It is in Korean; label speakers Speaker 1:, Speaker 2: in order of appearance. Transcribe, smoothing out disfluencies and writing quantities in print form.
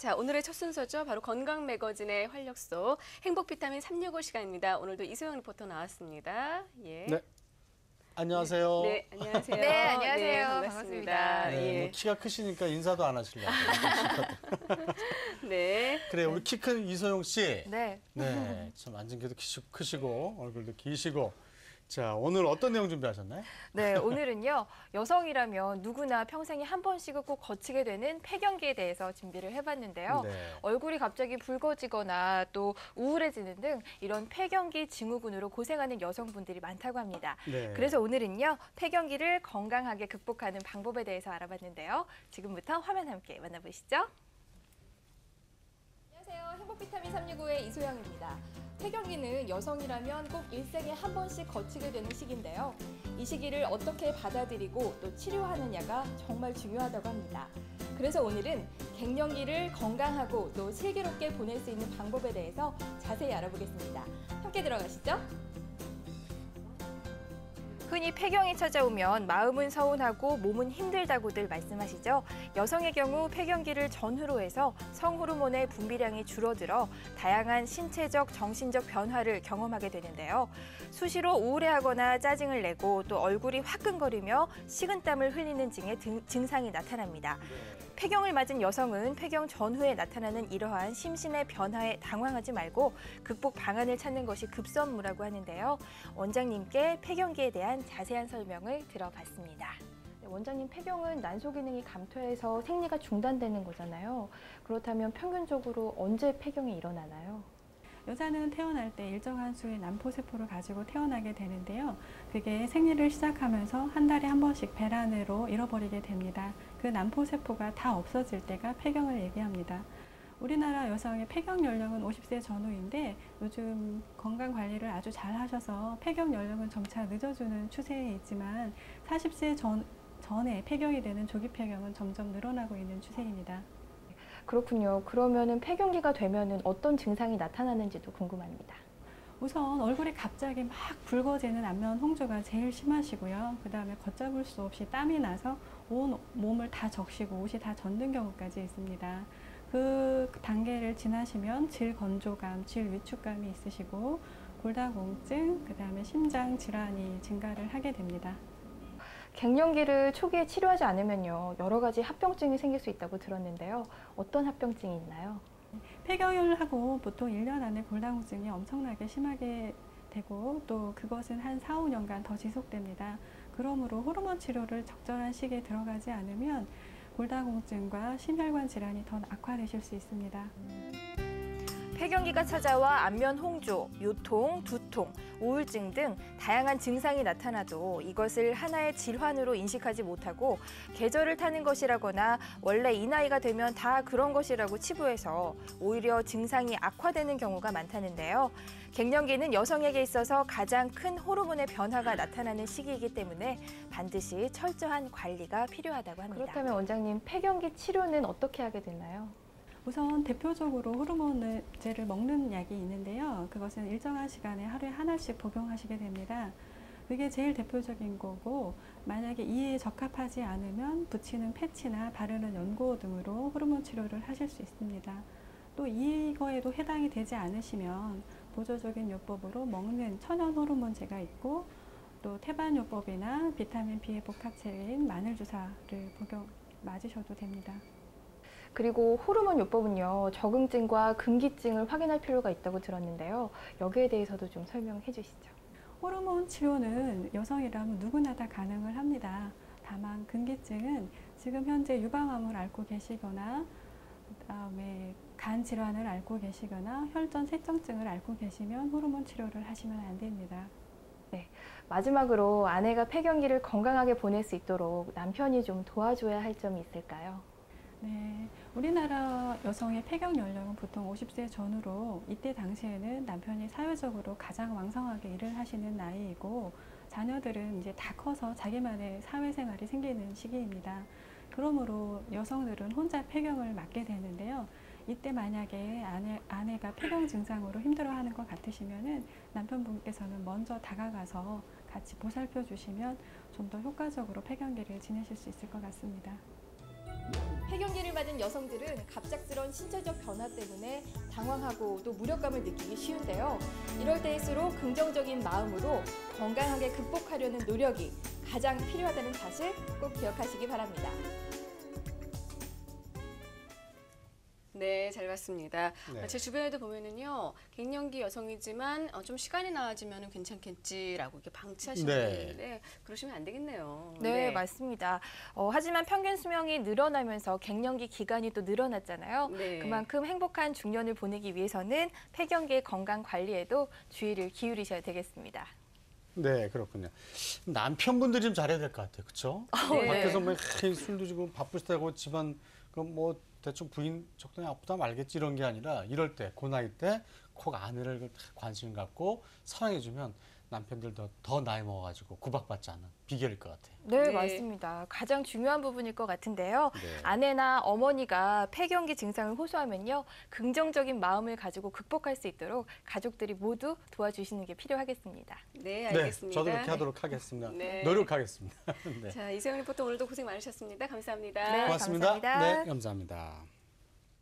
Speaker 1: 자, 오늘의 첫 순서죠. 바로 건강 매거진의 활력소 행복 비타민 365 시간입니다. 오늘도 이소영 리포터 나왔습니다. 예.
Speaker 2: 네. 안녕하세요.
Speaker 1: 네, 안녕하세요.
Speaker 3: 네, 안녕하세요.
Speaker 1: 네, 반갑습니다.
Speaker 3: 반갑습니다.
Speaker 2: 네,
Speaker 1: 예.
Speaker 2: 뭐 키가 크시니까 인사도 안 하시려고.
Speaker 1: 네.
Speaker 2: 그래, 우리 키 큰 이소영 씨.
Speaker 3: 네.
Speaker 2: 네, 참 앉은 게도 크시고 얼굴도 기시고. 자, 오늘 어떤 내용 준비하셨나요?
Speaker 3: 네, 오늘은요. 여성이라면 누구나 평생에 한 번씩은 꼭 거치게 되는 폐경기에 대해서 준비를 해봤는데요.
Speaker 2: 네.
Speaker 3: 얼굴이 갑자기 붉어지거나 또 우울해지는 등 이런 폐경기 증후군으로 고생하는 여성분들이 많다고 합니다.
Speaker 2: 네.
Speaker 3: 그래서 오늘은요. 폐경기를 건강하게 극복하는 방법에 대해서 알아봤는데요. 지금부터 화면 함께 만나보시죠. 안녕하세요. 행복비타민 365의 이소영입니다. 폐경기는 여성이라면 꼭 일생에 한 번씩 거치게 되는 시기인데요. 이 시기를 어떻게 받아들이고 또 치료하느냐가 정말 중요하다고 합니다. 그래서 오늘은 갱년기를 건강하고 또 슬기롭게 보낼 수 있는 방법에 대해서 자세히 알아보겠습니다. 함께 들어가시죠. 흔히 폐경이 찾아오면 마음은 서운하고 몸은 힘들다고들 말씀하시죠. 여성의 경우 폐경기를 전후로 해서 성호르몬의 분비량이 줄어들어 다양한 신체적, 정신적 변화를 경험하게 되는데요. 수시로 우울해하거나 짜증을 내고 또 얼굴이 화끈거리며 식은땀을 흘리는 등의 증상이 나타납니다. 폐경을 맞은 여성은 폐경 전후에 나타나는 이러한 심신의 변화에 당황하지 말고 극복 방안을 찾는 것이 급선무라고 하는데요. 원장님께 폐경기에 대한 자세한 설명을 들어봤습니다. 원장님, 폐경은 난소 기능이 감퇴해서 생리가 중단되는 거잖아요. 그렇다면 평균적으로 언제 폐경이 일어나나요?
Speaker 4: 여자는 태어날 때 일정한 수의 남포세포를 가지고 태어나게 되는데요. 그게 생리를 시작하면서 한 달에 한 번씩 배란으로 잃어버리게 됩니다. 그 남포세포가 다 없어질 때가 폐경을 얘기합니다. 우리나라 여성의 폐경 연령은 50세 전후인데 요즘 건강 관리를 아주 잘 하셔서 폐경 연령은 점차 늦어주는 추세에 있지만 40세 전에 폐경이 되는 조기 폐경은 점점 늘어나고 있는 추세입니다.
Speaker 3: 그렇군요. 그러면은 폐경기가 되면은 어떤 증상이 나타나는지도 궁금합니다.
Speaker 4: 우선 얼굴이 갑자기 막 붉어지는 안면 홍조가 제일 심하시고요. 그 다음에 걷잡을 수 없이 땀이 나서 온 몸을 다 적시고 옷이 다 젖는 경우까지 있습니다. 그 단계를 지나시면 질건조감, 질위축감이 있으시고 골다공증, 그 다음에 심장 질환이 증가를 하게 됩니다.
Speaker 3: 갱년기를 초기에 치료하지 않으면요, 여러 가지 합병증이 생길 수 있다고 들었는데요. 어떤 합병증이 있나요?
Speaker 4: 폐경을 하고 보통 1년 안에 골다공증이 엄청나게 심하게 되고 또 그것은 한 4, 5년간 더 지속됩니다. 그러므로 호르몬 치료를 적절한 시기에 들어가지 않으면 골다공증과 심혈관 질환이 더 악화되실 수 있습니다.
Speaker 3: 폐경기가 찾아와 안면 홍조, 요통, 두통, 우울증 등 다양한 증상이 나타나도 이것을 하나의 질환으로 인식하지 못하고 계절을 타는 것이라거나 원래 이 나이가 되면 다 그런 것이라고 치부해서 오히려 증상이 악화되는 경우가 많다는데요. 갱년기는 여성에게 있어서 가장 큰 호르몬의 변화가 나타나는 시기이기 때문에 반드시 철저한 관리가 필요하다고 합니다. 그렇다면 원장님, 폐경기 치료는 어떻게 하게 되나요?
Speaker 4: 우선 대표적으로 호르몬제를 먹는 약이 있는데요. 그것은 일정한 시간에 하루에 하나씩 복용하시게 됩니다. 그게 제일 대표적인 거고, 만약에 이에 적합하지 않으면 붙이는 패치나 바르는 연고 등으로 호르몬 치료를 하실 수 있습니다. 또 이거에도 해당이 되지 않으시면 보조적인 요법으로 먹는 천연 호르몬제가 있고, 또 태반요법이나 비타민 B의 복합체인 마늘주사를 맞으셔도 됩니다.
Speaker 3: 그리고 호르몬 요법은요, 적응증과 금기증을 확인할 필요가 있다고 들었는데요. 여기에 대해서도 좀 설명해 주시죠.
Speaker 4: 호르몬 치료는 여성이라면 누구나 다 가능을 합니다. 다만 금기증은 지금 현재 유방암을 앓고 계시거나 그다음에 간 질환을 앓고 계시거나 혈전 색정증을 앓고 계시면 호르몬 치료를 하시면 안 됩니다.
Speaker 3: 네, 마지막으로 아내가 폐경기를 건강하게 보낼 수 있도록 남편이 좀 도와줘야 할 점이 있을까요?
Speaker 4: 네, 우리나라 여성의 폐경 연령은 보통 50세 전후로 이때 당시에는 남편이 사회적으로 가장 왕성하게 일을 하시는 나이이고 자녀들은 이제 다 커서 자기만의 사회생활이 생기는 시기입니다. 그러므로 여성들은 혼자 폐경을 맞게 되는데요. 이때 만약에 아내가 폐경 증상으로 힘들어하는 것 같으시면은 남편분께서는 먼저 다가가서 같이 보살펴 주시면 좀 더 효과적으로 폐경기를 지내실 수 있을 것 같습니다.
Speaker 3: 폐경기를 맞은 여성들은 갑작스런 신체적 변화 때문에 당황하고 또 무력감을 느끼기 쉬운데요. 이럴 때일수록 긍정적인 마음으로 건강하게 극복하려는 노력이 가장 필요하다는 사실 꼭 기억하시기 바랍니다.
Speaker 1: 네, 잘 봤습니다.
Speaker 2: 네.
Speaker 1: 제 주변에도 보면은요, 갱년기 여성이지만 좀 시간이 나아지면 괜찮겠지라고 이렇게 방치하시는
Speaker 2: 네.
Speaker 1: 분이 있는데 그러시면 안 되겠네요.
Speaker 3: 네, 맞습니다. 하지만 평균 수명이 늘어나면서 갱년기 기간이 또 늘어났잖아요.
Speaker 1: 네.
Speaker 3: 그만큼 행복한 중년을 보내기 위해서는 폐경기의 건강 관리에도 주의를 기울이셔야 되겠습니다.
Speaker 2: 네, 그렇군요. 남편분들이 좀 잘해야 될 것 같아요. 그렇죠?
Speaker 1: 네.
Speaker 2: 밖에서 뭐 술도 지고 바쁠 때고 집안 뭐 대충 부인 적당히 아프다 말겠지 이런 게 아니라 이럴 때, 그 나이 때 콕 아내를 관심 갖고 사랑해주면 남편들도 더 나이 먹어가지고 구박받지 않는 비결일 것 같아요.
Speaker 3: 네,
Speaker 1: 네.
Speaker 3: 맞습니다. 가장 중요한 부분일 것 같은데요.
Speaker 2: 네.
Speaker 3: 아내나 어머니가 폐경기 증상을 호소하면요, 긍정적인 마음을 가지고 극복할 수 있도록 가족들이 모두 도와주시는 게 필요하겠습니다.
Speaker 1: 네, 알겠습니다.
Speaker 2: 저도 그렇게 하도록 하겠습니다.
Speaker 1: 네.
Speaker 2: 노력하겠습니다. 네.
Speaker 1: 자, 이세영 리포터 오늘도 고생 많으셨습니다. 감사합니다.
Speaker 3: 네,
Speaker 2: 고맙습니다.
Speaker 3: 감사합니다.
Speaker 2: 네, 감사합니다.